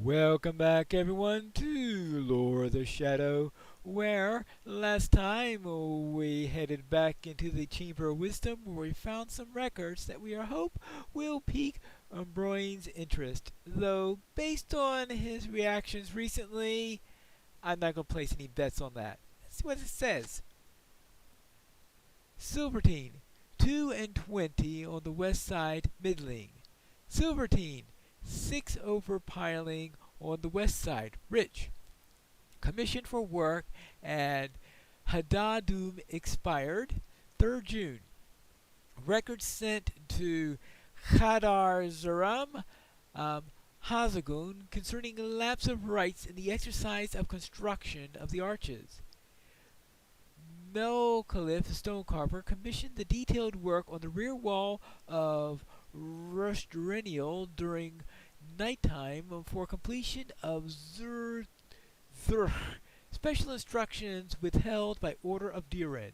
Welcome back, everyone, to Lore of the Shadow, where last time we headed back into the Chamber of Wisdom where we found some records that we hope will pique Broyne's interest. Though, based on his reactions recently, I'm not going to place any bets on that. Let's see what it says. Silvertine, 2 and 20 on the west side, middling. Silvertine, 6 overpiling on the west side, rich. Commission for work and Hadadum expired 3rd June. Records sent to Khadar Zaram Hazagun concerning lapse of rights in the exercise of construction of the arches. Melcaliph Stonecarver commissioned the detailed work on the rear wall of Rushdrenial during nighttime for completion of Zurthrch. Special instructions withheld by order of Diren.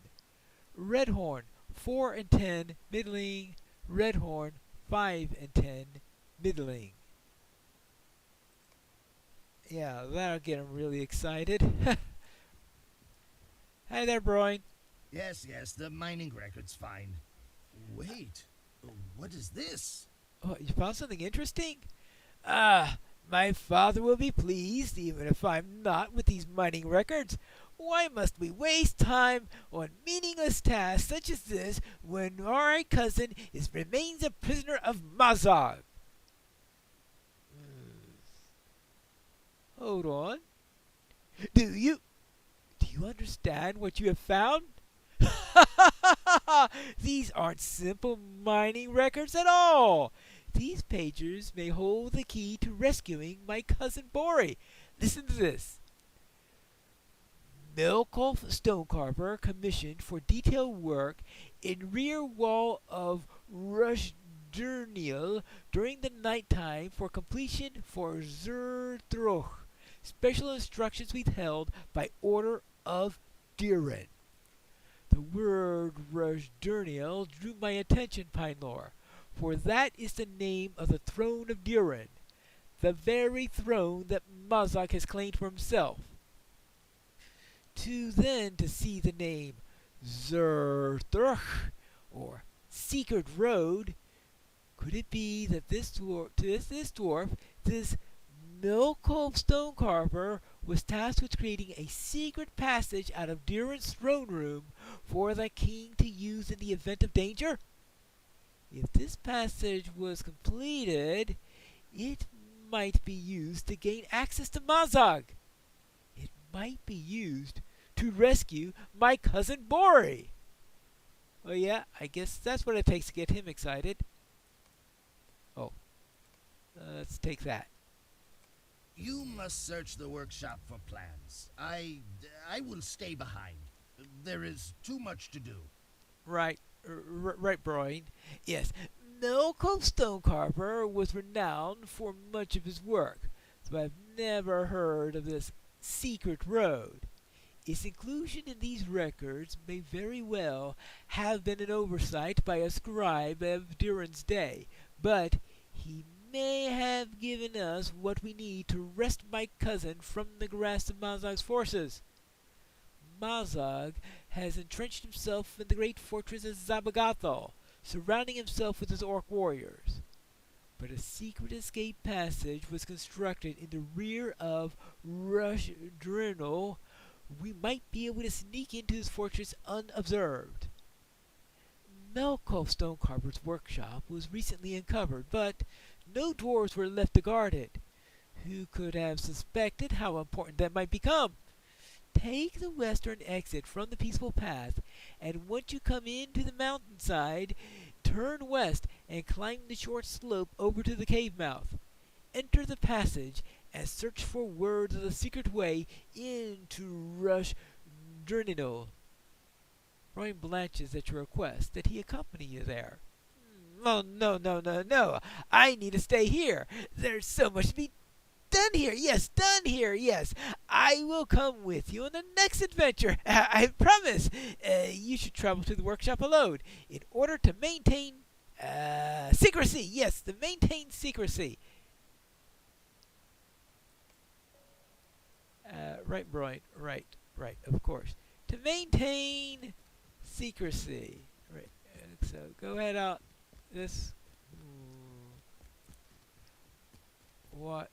Redhorn 4 and 10 middling. Redhorn 5 and 10 middling. Yeah, that'll get him really excited. Hi there, Broyne. Yes, the mining record's fine. Wait, what is this? Oh, you found something interesting? My father will be pleased, even if I'm not, with these mining records. Why must we waste time on meaningless tasks such as this when our cousin remains a prisoner of Mazog? Hold on. Do you understand what you have found? These aren't simple mining records at all. These pages may hold the key to rescuing my cousin Bori. Listen to this. Melkolf Stonecarver commissioned for detailed work in rear wall of Rushdurnial during the nighttime for completion for Zurtroch. Special instructions withheld by order of Diren. The word Rushdurnial drew my attention, Pinelor, for that is the name of the throne of Diren, the very throne that Mazog has claimed for himself. To see the name Zurthrch, or Secret Road, could it be that this dwarf, this Melkolf Stonecarver, was tasked with creating a secret passage out of Diren's throne room for the king to use in the event of danger? If this passage was completed, it might be used to gain access to Mazog. It might be used to rescue my cousin Bori. Oh yeah, I guess that's what it takes to get him excited. Oh, let's take that. You must search the workshop for plans. I will stay behind. There is too much to do. Right, Broyne. Yes, Melkolf Stonecarver was renowned for much of his work, but I've never heard of this secret road. Its inclusion in these records may very well have been an oversight by a scribe of Diren's day, but he may have given us what we need to wrest my cousin from the grasp of Mazog's forces. Mazog has entrenched himself in the great fortress of Zabagathal, surrounding himself with his orc warriors. But a secret escape passage was constructed in the rear of Rushdrenal. We might be able to sneak into his fortress unobserved. Melkolf Stonecarver's workshop was recently uncovered, but no dwarves were left to guard it. Who could have suspected how important that might become? Take the western exit from the peaceful path, and once you come into the mountainside, turn west and climb the short slope over to the cave mouth. Enter the passage and search for words of the secret way into Rushdrenal. Broyne blanches at your request that he accompany you there. Oh, no. I need to stay here. There's so much to be done here. Yes. I will come with you on the next adventure. I promise. You should travel to the workshop alone in order to maintain secrecy. Yes, to maintain secrecy. Right, Brian. Right, right. Of course. To maintain secrecy. Right. So go ahead out. This. What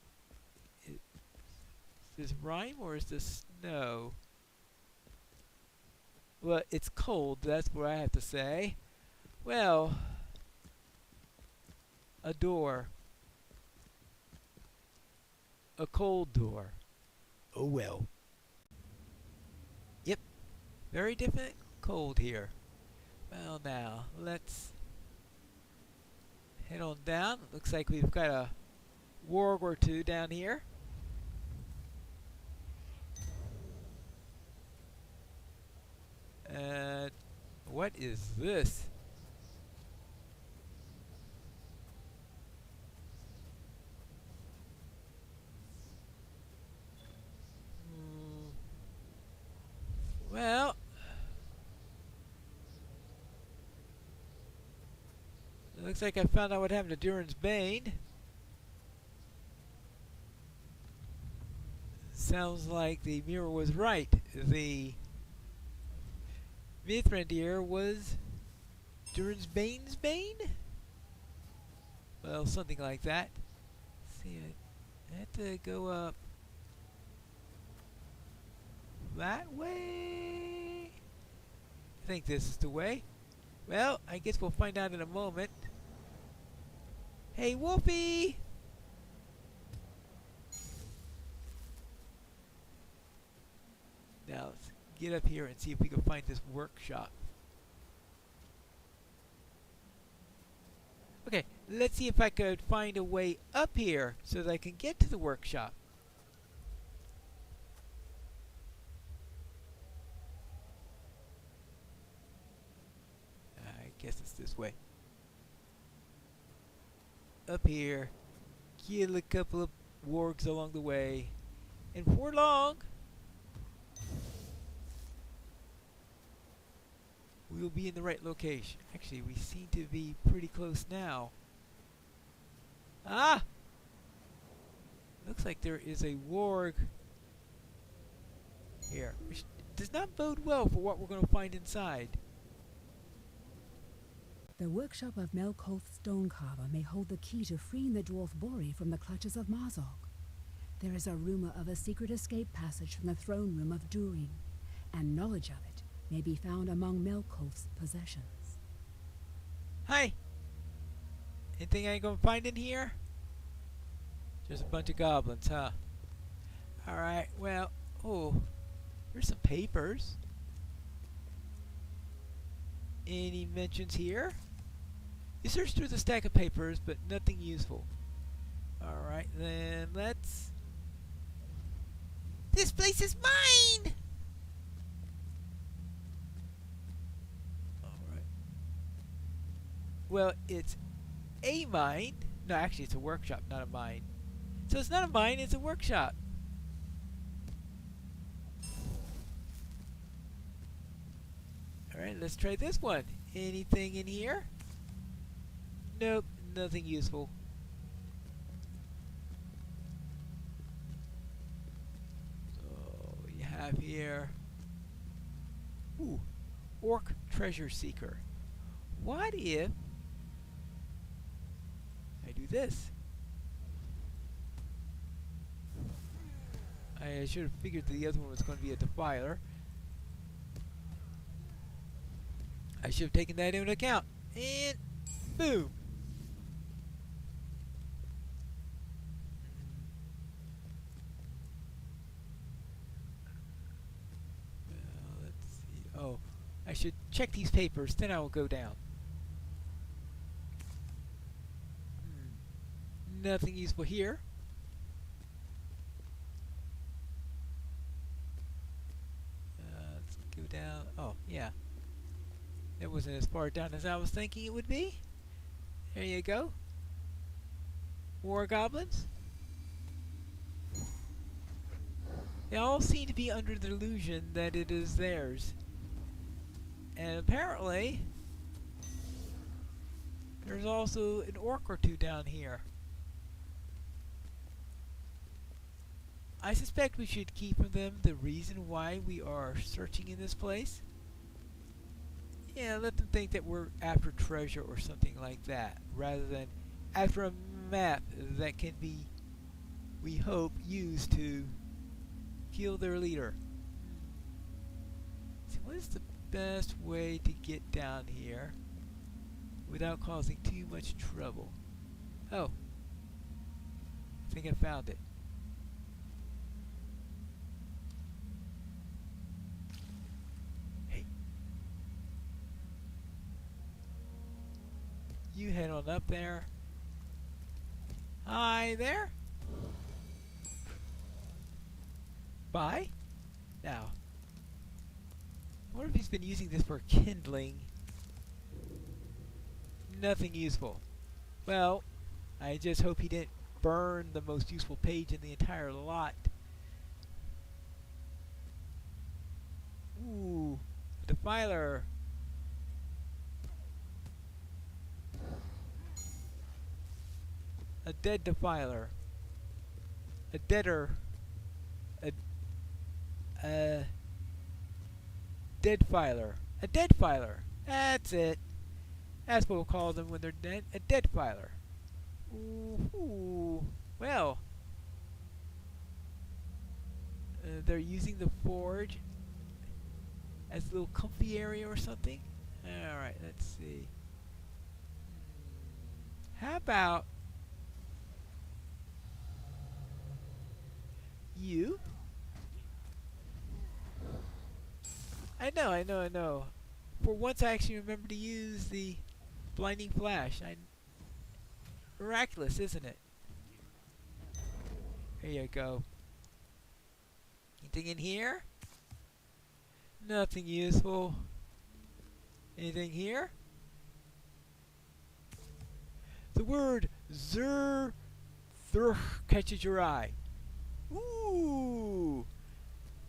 is this rhyme or is this snow? Well, it's cold. That's what I have to say. Well, a door. A cold door. Oh well. Yep. Very different cold here. Well, now let's head on down. Looks like we've got a warg or two down here. What is this? Hmm, well, looks like I found out what happened to Durin's Bane. Sounds like the mirror was right. The Mithrandir was Durin's Bane's Bane? Well, something like that. Let's see, I have to go up that way. I think this is the way. Well, I guess we'll find out in a moment. Hey, Wolfie! Now, let's get up here and see if we can find this workshop. Okay, let's see if I could find a way up here so that I can get to the workshop. I guess it's this way. Up here, kill a couple of wargs along the way, and before long, we'll be in the right location. Actually, we seem to be pretty close now. Ah! Looks like there is a warg here, which does not bode well for what we're going to find inside. The workshop of Melkoth's stonecarver may hold the key to freeing the dwarf Bori from the clutches of Mazog. There is a rumor of a secret escape passage from the throne room of Durin, and knowledge of it may be found among Melkoth's possessions. Hi! Anything I ain't gonna find in here? Just a bunch of goblins, huh? Alright, well, oh, there's some papers. Any mentions here? You search through the stack of papers, but nothing useful. Alright, then let's... This place is mine! Alright. Well, it's a mine. No, actually, it's a workshop, not a mine. So it's not a mine, it's a workshop. Alright, let's try this one. Anything in here? Nope, nothing useful. So you have here... Ooh, Orc Treasure Seeker. What if I do this? I should have figured the other one was going to be a defiler. I should have taken that into account. And boom. Well, let's see. Oh, I should check these papers, then I will go down. Nothing useful here. Let's go down. Oh, yeah. It wasn't as far down as I was thinking it would be. There you go. War goblins. They all seem to be under the illusion that it is theirs. And apparently, there's also an orc or two down here. I suspect we should keep from them the reason why we are searching in this place. Yeah, let them think that we're after treasure or something like that, rather than after a map that can be, we hope, used to kill their leader. So what is the best way to get down here without causing too much trouble? Oh, I think I found it. Hey, you head on up there. Hi there. Bye. Now, I wonder if he's been using this for kindling. Nothing useful. Well, I just hope he didn't burn the most useful page in the entire lot. Ooh, a defiler. A dead defiler. A deader. A dead filer. A dead filer. That's it. That's what we'll call them when they're dead. A dead filer. Ooh. Well, they're using the forge as a little comfy area or something. All right, let's see. How about you? I know. For once, I actually remember to use the blinding flash. Miraculous, isn't it? Here you go. Anything in here? Nothing useful. Anything here? The word Zur catches your eye. Ooh!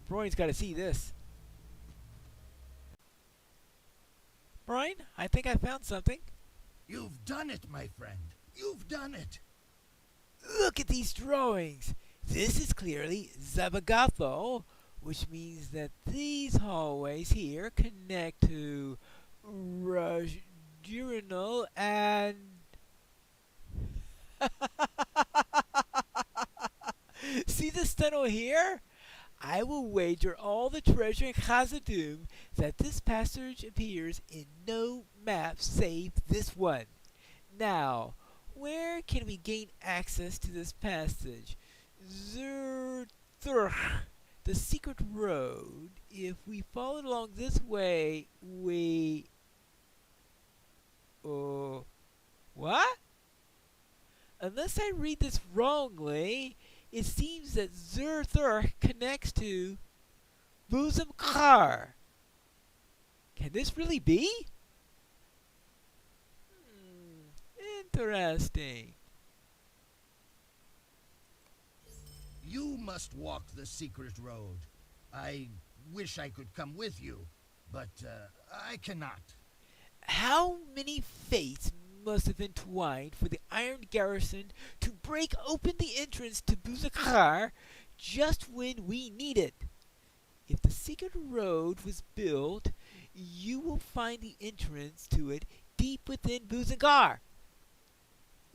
Brian's got to see this. Brian, I think I found something. You've done it, my friend. You've done it. Look at these drawings. This is clearly Zabagatho, which means that these hallways here connect to Rajurinal and... See this tunnel here? I will wager all the treasure in Khazad-dûm that this passage appears in no map save this one. Now, where can we gain access to this passage? The secret road. If we follow along this way, we... what? Unless I read this wrongly, it seems that Zur connects to Buzum-Khar. Can this really be? Interesting. You must walk the secret road. I wish I could come with you, but I cannot. How many fates must have entwined for the Iron Garrison to break open the entrance to Buzum-Khar just when we need it? If the secret road was built, you will find the entrance to it deep within Buzum-Khar.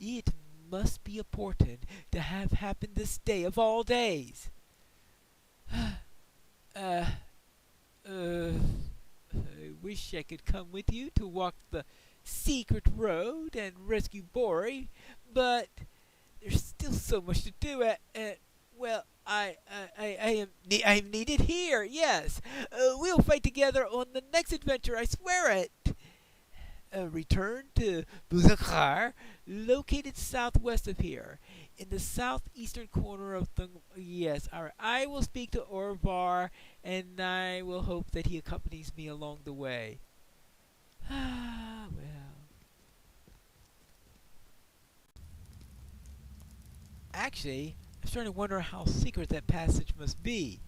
It must be a portent to have happened this day of all days. I wish I could come with you to walk the secret road and rescue Bori, but there's still so much to do. Well, I am needed here. Yes, we'll fight together on the next adventure. I swear it. Return to Buzum-Khar, located southwest of here, in the southeastern corner of the... Yes, alright. I will speak to Orvar, and I will hope that he accompanies me along the way. Ah, well. Actually, I'm starting to wonder how secret that passage must be.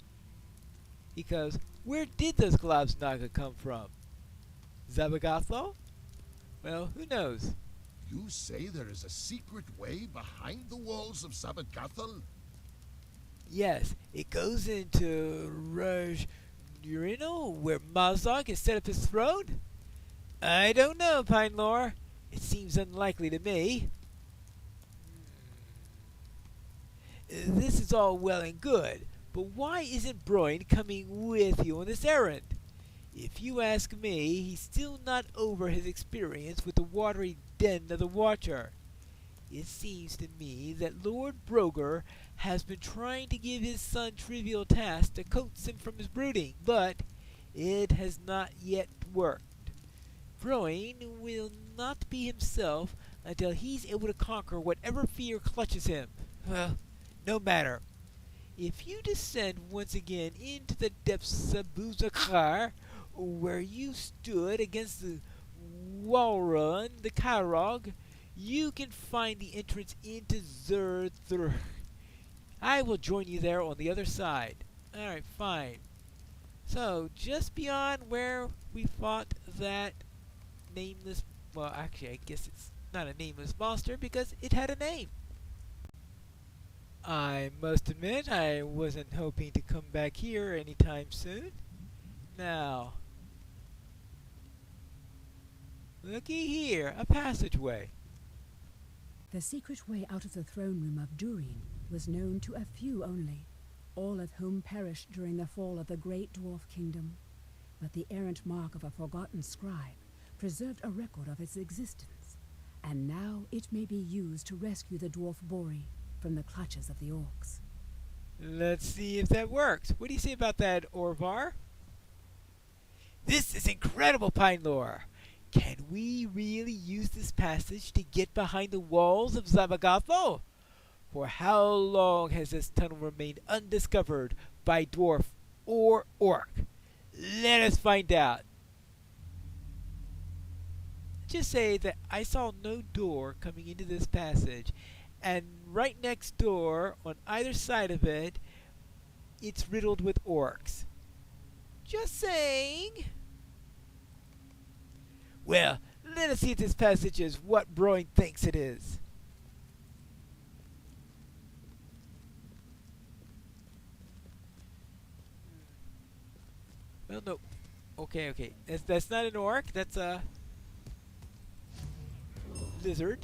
Because, where did those Globs Naga come from? Zabagatho? Well, who knows? You say there is a secret way behind the walls of Sabat Gathal? Yes, it goes into Rush Urinal, where Mazog has set up his throne? I don't know, Pine Lore. It seems unlikely to me. This is all well and good, but why isn't Broin coming with you on this errand? If you ask me, he's still not over his experience with the watery den of the Watcher. It seems to me that Lord Broger has been trying to give his son trivial tasks to coax him from his brooding, but it has not yet worked. Broin will not be himself until he's able to conquer whatever fear clutches him. Well, no matter. If you descend once again into the depths of Buzakar, where you stood against the Walrun, the Karog, you can find the entrance into Zerthr. I will join you there on the other side. Alright, fine. So, just beyond where we fought that nameless... Well, actually, I guess it's not a nameless monster because it had a name. I must admit, I wasn't hoping to come back here anytime soon. Now, looky here, a passageway. The secret way out of the throne room of Durin was known to a few only, all of whom perished during the fall of the great dwarf kingdom. But the errant mark of a forgotten scribe preserved a record of its existence, and now it may be used to rescue the dwarf Bori from the clutches of the orcs. Let's see if that works. What do you say about that, Orvar? This is incredible, Pine Lore. Can we really use this passage to get behind the walls of Zabagatho? For how long has this tunnel remained undiscovered by dwarf or orc? Let us find out. Just say that I saw no door coming into this passage, and right next door, on either side of it, it's riddled with orcs. Just saying. Well, let us see if this passage is what Broin thinks it is. Well, no. Okay. That's not an orc. That's a lizard.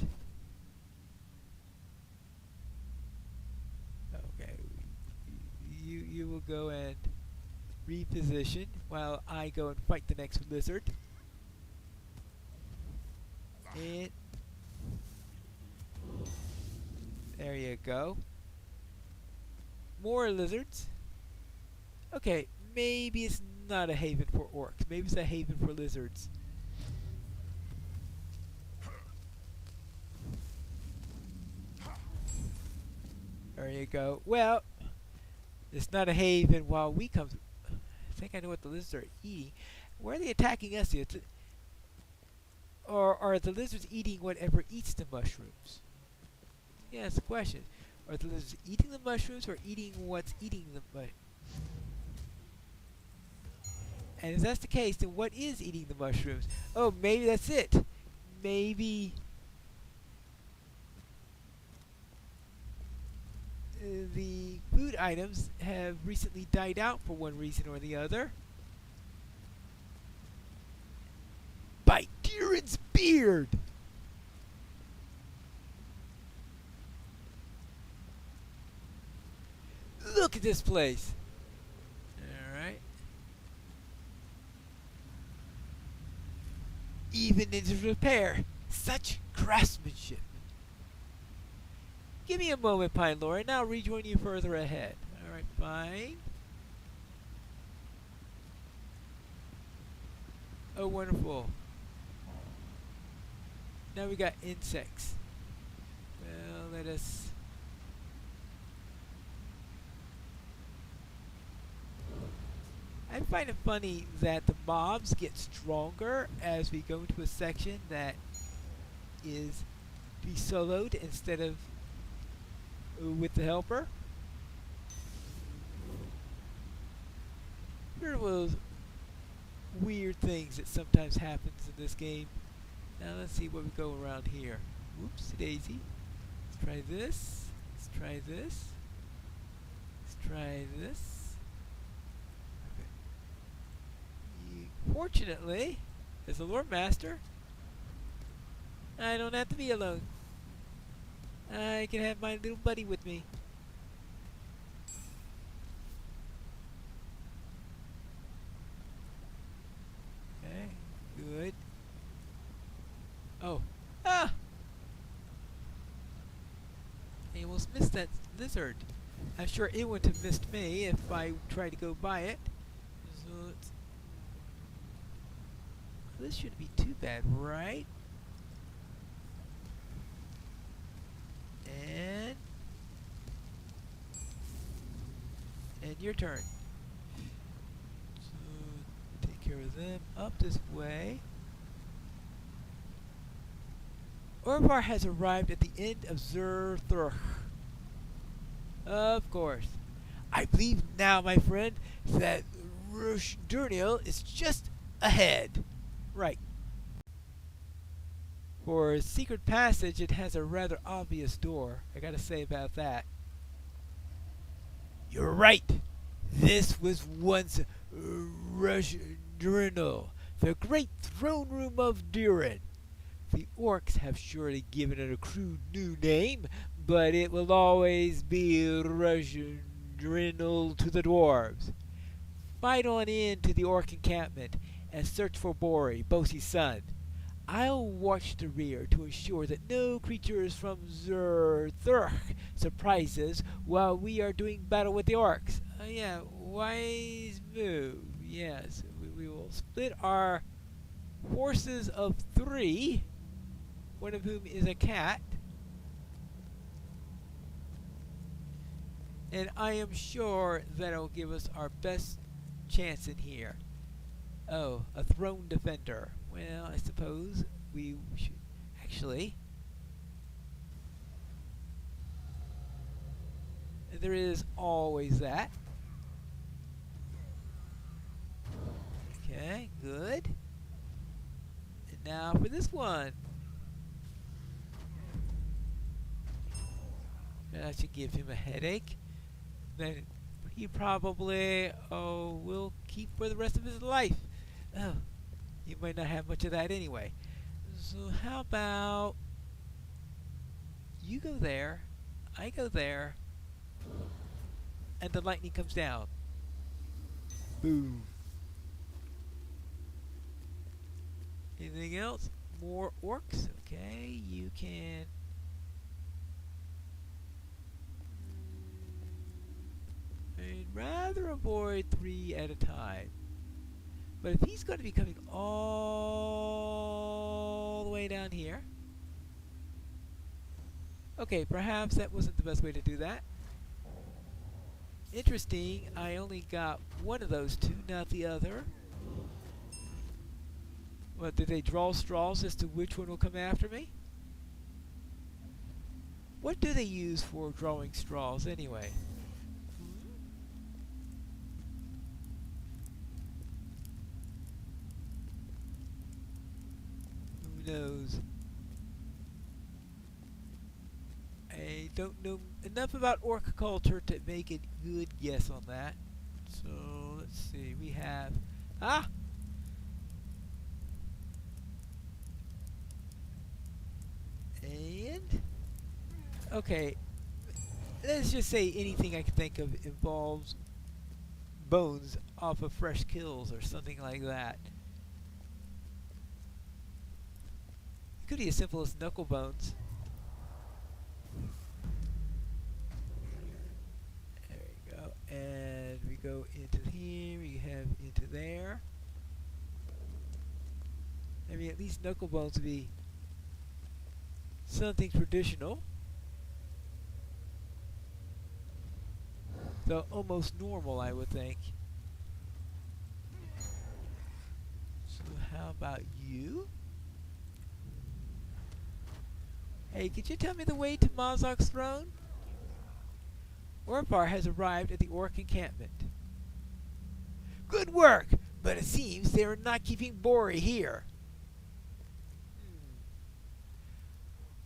Okay. You will go and reposition while I go and fight the next lizard. And there you go. More lizards. Okay, maybe it's not a haven for orcs. Maybe it's a haven for lizards. There you go. Well, it's not a haven while we come. I think I know what the lizards are eating. Where are they attacking us here? Or are the lizards eating whatever eats the mushrooms? Yeah, that's the question. Are the lizards eating the mushrooms or eating what's eating the mushrooms? And if that's the case, then what is eating the mushrooms? Oh, maybe that's it. Maybe the food items have recently died out for one reason or the other. By Durin's beard! Look at this place. Alright. Even in repair. Such craftsmanship. Give me a moment, Pine Lore, and I'll rejoin you further ahead. Alright, fine. Oh, wonderful. Now we got insects. Well, let us... I find it funny that the mobs get stronger as we go into a section that is be soloed instead of with the helper. There was weird things that sometimes happens in this game. Now let's see what we go around here. Whoops, daisy. Let's try this. Let's try this. Let's try this. Fortunately, as the Lord Master, I don't have to be alone. I can have my little buddy with me. Okay, good. Oh. Ah! I almost missed that lizard. I'm sure it wouldn't have missed me if I tried to go by it. So this shouldn't be too bad, right? And your turn. So take care of them up this way. Orvar has arrived at the end of Zerthurch. Of course. I believe now, my friend, that Rushdurnil is just ahead. Right. For a secret passage, it has a rather obvious door. I gotta say about that. You're right. This was once Rushdurnil, the great throne room of Durin. The orcs have surely given it a crude new name, but it will always be Rushdurnil to the dwarves. Fight on in to the orc encampment and search for Bori, Bosie's son. I'll watch the rear to ensure that no creatures from Zerthurch surprise us while we are doing battle with the orcs. Yeah, wise move. Yes, we will split our forces of 3, one of whom is a cat. And I am sure that'll give us our best chance in here. Oh, a throne defender. Well, I suppose we should actually. There is always that. Okay, good. And now for this one. That should give him a headache. Then he probably will keep for the rest of his life. Oh, you might not have much of that anyway. So how about you go there, I go there, and the lightning comes down. Boom. Anything else? More orcs? Okay, you can. I'd rather avoid 3 at a time. But if he's going to be coming all the way down here, okay, perhaps that wasn't the best way to do that. Interesting, I only got one of those 2, not the other. What, did they draw straws as to which one will come after me? What do they use for drawing straws anyway? Who knows? I don't know enough about orc culture to make a good guess on that. So let's see. We have and okay. Let's just say anything I can think of involves bones off of fresh kills or something like that. It could be as simple as knuckle bones. There you go. And we go into here, we have into there. I mean, at least knuckle bones would be something traditional. So almost normal, I would think. So how about you? Hey, could you tell me the way to Mazog's throne? Orvar has arrived at the orc encampment. Good work! But it seems they are not keeping Bori here.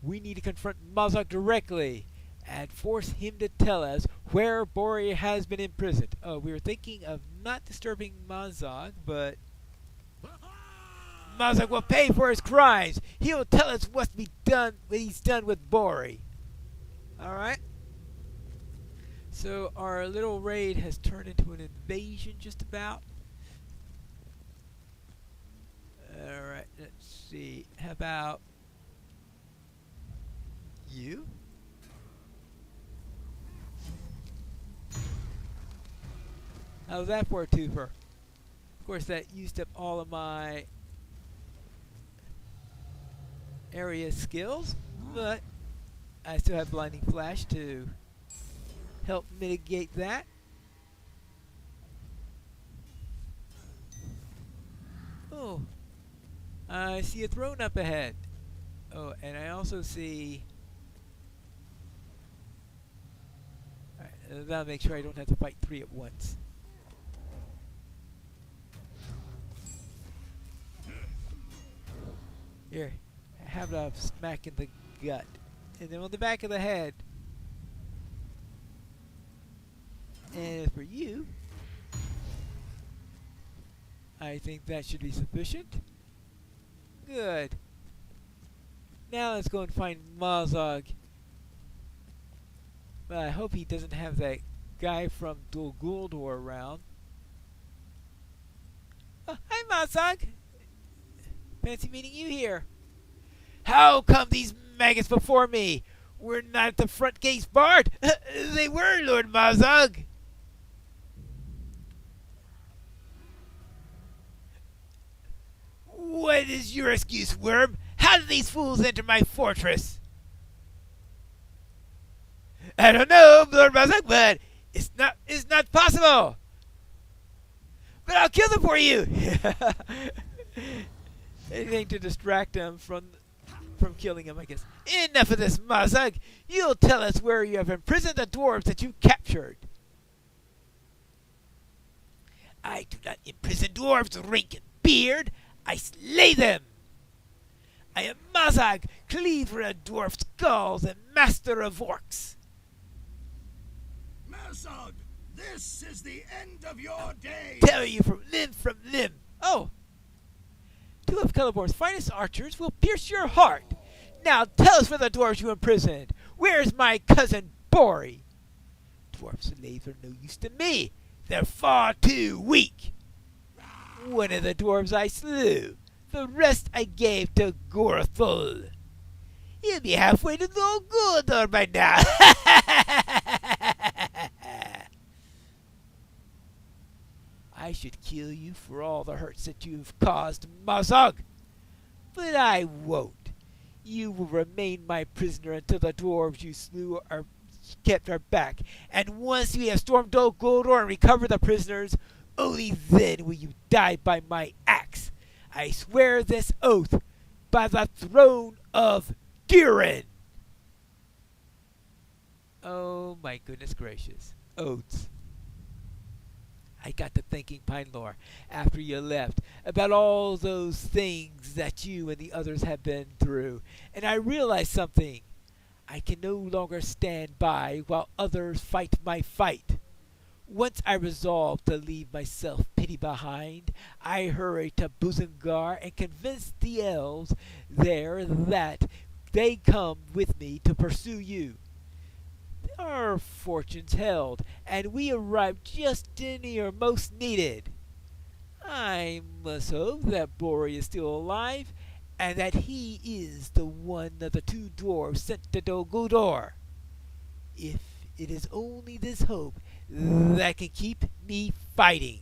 We need to confront Mazog directly, and force him to tell us where Bori has been imprisoned. Oh, we were thinking of not disturbing Mazog, but Mazog will pay for his crimes. He'll tell us what's to be done, what he's done with Bori. All right. So our little raid has turned into an invasion, just about. All right. Let's see. How about you? How's that for a twofer? Of course, that used up all of my area skills, but I still have Blinding Flash to help mitigate that. Oh, I see a throne up ahead. Oh, and I also see... Alright, that'll make sure I don't have to fight 3 at once. Here, have a smack in the gut. And then on the back of the head. And for you, I think that should be sufficient. Good. Now let's go and find Mazog. But I hope he doesn't have that guy from Dol Guldur around. Oh, hi Mazog! Fancy meeting you here. How come these maggots before me? We're not at the front gates barred. They were, Lord Mazog. What is your excuse, worm? How did these fools enter my fortress? I don't know, Lord Mazog, but it's not possible. But I'll kill them for you. Anything to distract him from killing him, I guess. Enough of this, Mazog. You'll tell us where you have imprisoned the dwarves that you captured. I do not imprison dwarves, Rink and Beard. I slay them. I am Mazog, cleaver of dwarf skulls and master of orcs. Mazog, this is the end of your day. Tell you from limb. Oh. 2 of Celeborn's finest archers will pierce your heart. Now tell us where the dwarves you imprisoned. Where's my cousin Bori? Dwarf slaves are no use to me. They're far too weak. One of the dwarves I slew. The rest I gave to Gorthul. He'll be halfway to Dol Guldur by now. I should kill you for all the hurts that you've caused, Mazog. But I won't. You will remain my prisoner until the dwarves you slew are kept our back. And once we have stormed Dol Guldur and recovered the prisoners, only then will you die by my axe. I swear this oath by the throne of Durin. Oh my goodness gracious. Oaths. I got to thinking, Pinelore, after you left, about all those things that you and the others have been through, and I realized something. I can no longer stand by while others fight my fight. Once I resolved to leave my self-pity behind, I hurried to Buzengar and convinced the elves there that they come with me to pursue you. Our fortunes held, and we arrived just in your most needed. I must hope that Bori is still alive, and that he is the one of the 2 dwarves sent to Dol Guldur. If it is only this hope that can keep me fighting.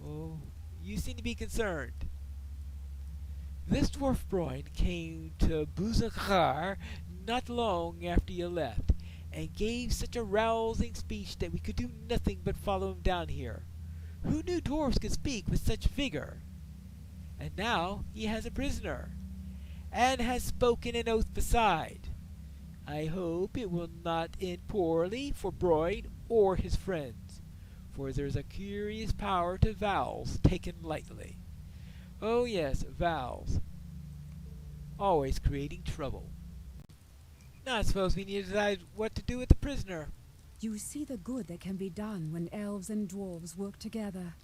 Oh, you seem to be concerned. This dwarf Broin came to Buzengar not long after you left, and gave such a rousing speech that we could do nothing but follow him down here. Who knew dwarves could speak with such vigor? And now he has a prisoner, and has spoken an oath beside. I hope it will not end poorly for Broid or his friends, for there's a curious power to vows taken lightly. Oh yes, vows. Always creating trouble. Now I suppose we need to decide what to do with the prisoner. You see the good that can be done when elves and dwarves work together.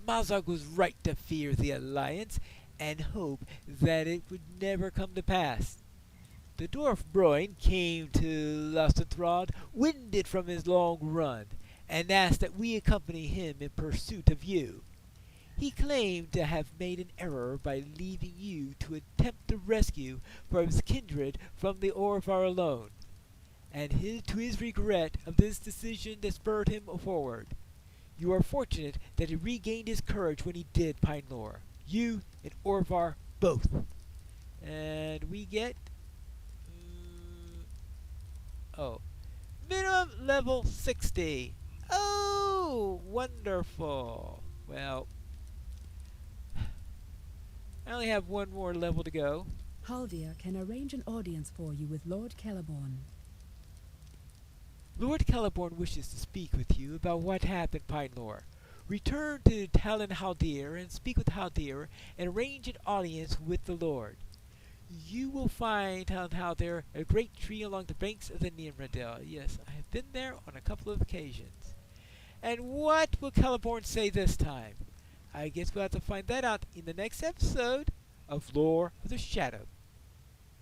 Mazog was right to fear the alliance and hope that it would never come to pass. The dwarf Broin came to Lustenthrod, winded from his long run, and asked that we accompany him in pursuit of you. He claimed to have made an error by leaving you to attempt the rescue from his kindred from the Orvar alone, and to his regret of this decision that spurred him forward. You are fortunate that he regained his courage when he did, Pinelore. You and Orvar both. And we get... oh. Minimum level 60. Oh, wonderful. Well, I only have one more level to go. Haldir can arrange an audience for you with Lord Celeborn. Lord Celeborn wishes to speak with you about what happened, Pinelore. Return to Talon Haldir and speak with Haldir and arrange an audience with the Lord. You will find Talon Haldir a great tree along the banks of the Nimradel. Yes, I have been there on a couple of occasions. And what will Celeborn say this time? I guess we'll have to find that out in the next episode of Lore of the Shadow.